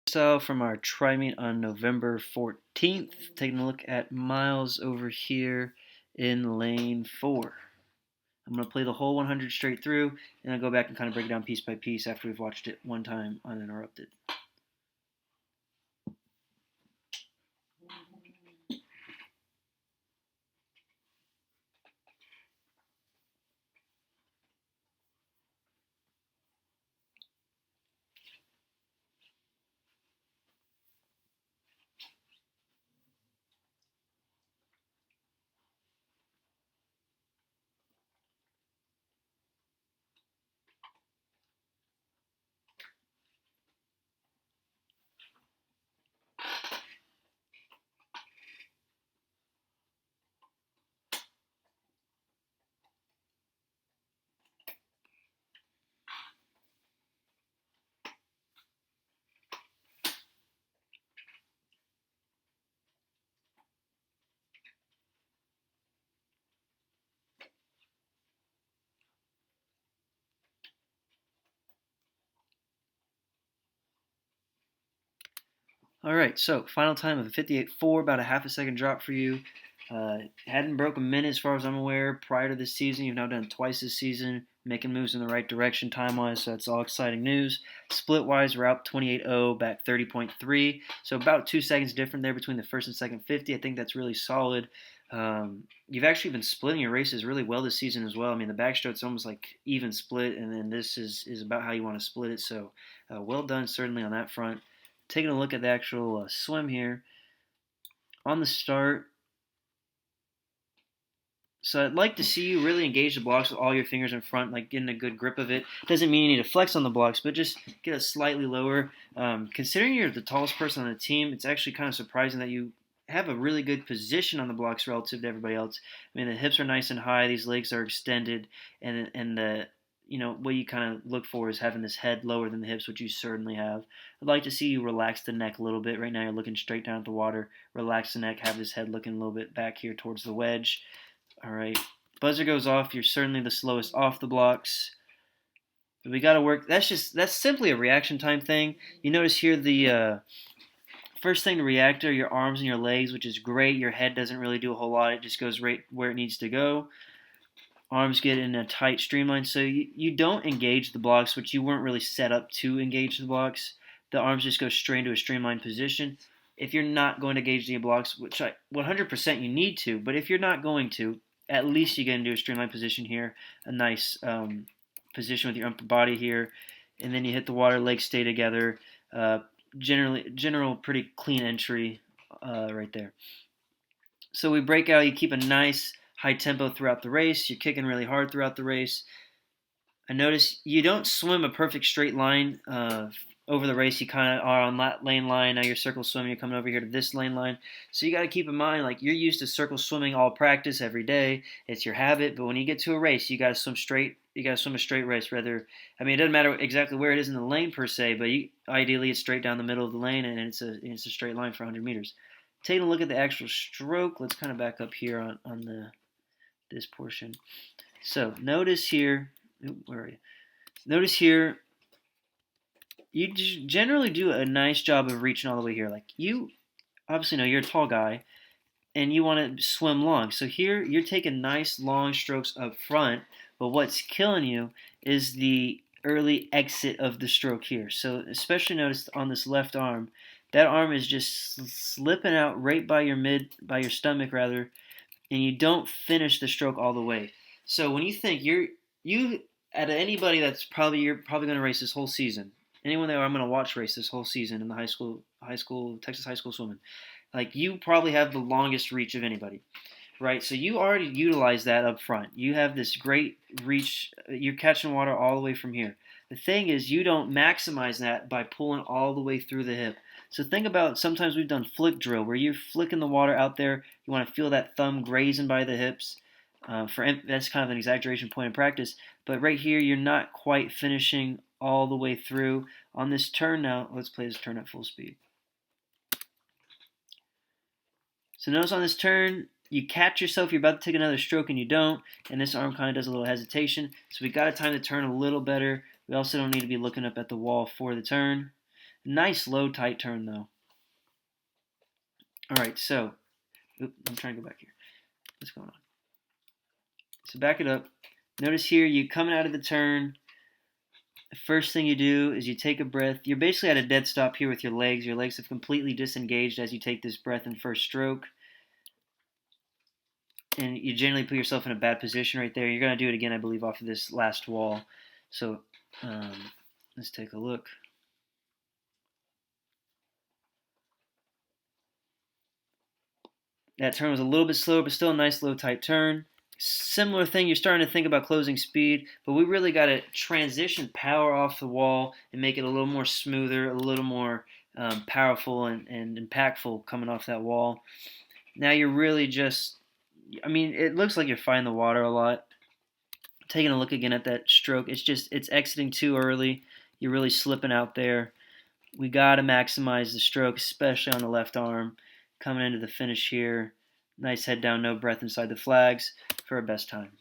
So from our tri-meet on November 14th, taking a look at Miles over here in lane 4. I'm going to play the whole 100 straight through, and I'll go back and kind of break it down piece by piece after we've watched it one time uninterrupted. All right, so final time of 58.4, about a half a second drop for you. Hadn't broke a minute as far as I'm aware prior to this season. You've now done twice this season, making moves in the right direction time-wise, so that's all exciting news. Split-wise, we're out 28.0, back 30.3, so about 2 seconds different there between the first and second 50. I think that's really solid. You've actually been splitting your races really well this season as well. I mean, the backstroke's almost like even split, and then this is about how you want to split it, so well done certainly on that front. Taking a look at the actual swim here on the start. So I'd like to see you really engage the blocks with all your fingers in front, like getting a good grip of it. Doesn't mean you need to flex on the blocks, but just get it slightly lower. Considering you're the tallest person on the team, it's actually kind of surprising that you have a really good position on the blocks relative to everybody else. I mean, the hips are nice and high, these legs are extended, and the what you kind of look for is having this head lower than the hips, which you certainly have. I'd like to see you relax the neck a little bit. Right now you're looking straight down at the water. Relax the neck, have this head looking a little bit back here towards the wedge. All right, buzzer goes off. You're certainly the slowest off the blocks. But we got to work. That's simply a reaction time thing. You notice here the first thing to react are your arms and your legs, which is great. Your head doesn't really do a whole lot. It just goes right where it needs to go. Arms get in a tight streamline, so you don't engage the blocks, which you weren't really set up to engage the blocks. The arms just go straight into a streamlined position. If you're not going to engage the blocks, which 100% you need to, but if you're not going to, at least you get into a streamlined position here, a nice position with your upper body here, and then you hit the water, legs stay together. General pretty clean entry right there. So we break out, you keep a nice high tempo throughout the race. You're kicking really hard throughout the race. I notice you don't swim a perfect straight line over the race. You kind of are on that lane line. Now you're circle swimming. You're coming over here to this lane line. So you got to keep in mind, like, you're used to circle swimming all practice every day. It's your habit. But when you get to a race, you got to swim straight. You got to swim a straight race. It doesn't matter exactly where it is in the lane per se, but ideally it's straight down the middle of the lane, and it's a straight line for 100 meters. Taking a look at the actual stroke, let's kind of back up here on this portion. So notice here, where are you? Notice here, you generally do a nice job of reaching all the way here. Like, you obviously know you're a tall guy, and you want to swim long. So here you're taking nice long strokes up front, but what's killing you is the early exit of the stroke here. So especially notice on this left arm, that arm is just slipping out right by your stomach rather, and you don't finish the stroke all the way. So when you think you out of anybody you're probably going to race this whole season, anyone that I'm going to watch race this whole season in the Texas high school swimming, like, you probably have the longest reach of anybody, right? So you already utilize that up front. You have this great reach. You're catching water all the way from here. The thing is, you don't maximize that by pulling all the way through the hip. So think about, sometimes we've done flick drill where you're flicking the water out there. You want to feel that thumb grazing by the hips. That's kind of an exaggeration point in practice. But right here, you're not quite finishing all the way through. On this turn now, let's play this turn at full speed. So notice on this turn, you catch yourself, you're about to take another stroke and you don't, and this arm kind of does a little hesitation. So we got to time the turn a little better. We also don't need to be looking up at the wall for the turn. Nice low tight turn though. All right, so I'm trying to go back here. What's going on? So back it up. Notice here you coming out of the turn. The first thing you do is you take a breath. You're basically at a dead stop here with your legs. Your legs have completely disengaged as you take this breath in first stroke. And you generally put yourself in a bad position right there. You're going to do it again, I believe, off of this last wall. So let's take a look. That turn was a little bit slower, but still a nice low tight turn. Similar thing, you're starting to think about closing speed, but we really got to transition power off the wall and make it a little more smoother, a little more powerful and impactful coming off that wall. Now you're really just, I mean, it looks like you're fighting the water a lot. Taking a look again at that stroke, it's exiting too early. You're really slipping out there. We got to maximize the stroke, especially on the left arm. Coming into the finish here. Nice head down, no breath inside the flags for our best time.